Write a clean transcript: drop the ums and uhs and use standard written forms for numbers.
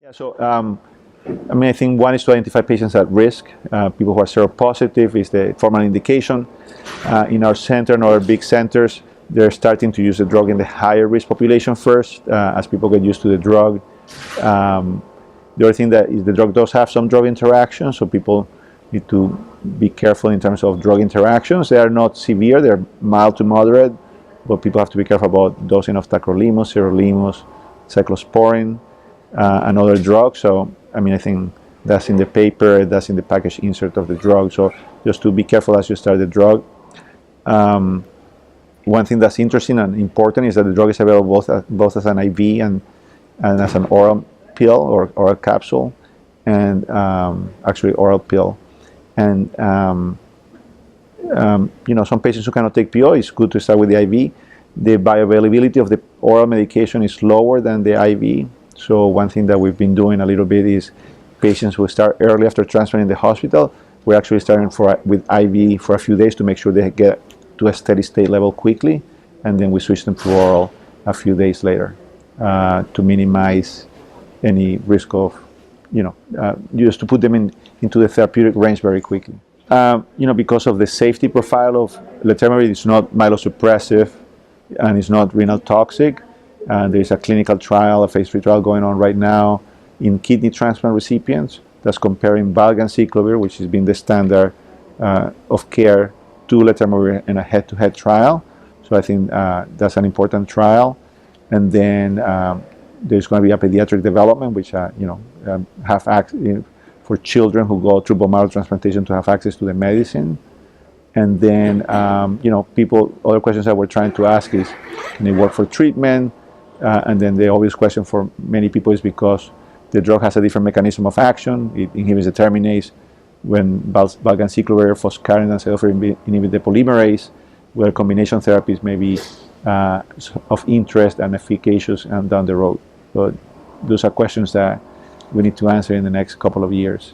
Yeah, so I mean, I think one is to identify patients at risk. People who are seropositive is the formal indication. In our center and our big centers, they're starting to use the drug in the higher risk population first, as people get used to the drug. Um, the other thing that is the drug does have some drug interactions, so people need to be careful in terms of drug interactions. They are not severe; they're mild to moderate, but people have to be careful about dosing of tacrolimus, sirolimus, cyclosporin, and other drugs. So, I mean, I think that's in the paper, that's in the package insert of the drug. So, just to be careful as you start the drug. Um, One thing that's interesting and important is that the drug is available both as an IV and as an oral pill or a capsule, and actually oral pill. And some patients who cannot take PO, it's good to start with the IV. The bioavailability of the oral medication is lower than the IV. So one thing that we've been doing a little bit is patients who start early after transplant in the hospital, we're actually starting with IV for a few days to make sure they get to a steady state level quickly, and then we switch them to oral a few days later to minimize any risk of, just to put them into the therapeutic range very quickly. Because of the safety profile of Letermovir, it's not myelosuppressive and it's not renal toxic. There is a clinical trial, a phase 3 trial going on right now in kidney transplant recipients that's comparing valganciclovir, which has been the standard of care, to Letermovir in a head-to-head trial. So I think that's an important trial. And then there's going to be a pediatric development, which have access for children who go through bone marrow transplantation to have access to the medicine. And then other questions that we're trying to ask is, can it work for treatment? And then the obvious question for many people is because the drug has a different mechanism of action. It inhibits the terminase when valganciclovir, foscarina, and cellulose inhibit the polymerase, where combination therapies may be of interest and efficacious and down the road. But those are questions that we need to answer in the next couple of years.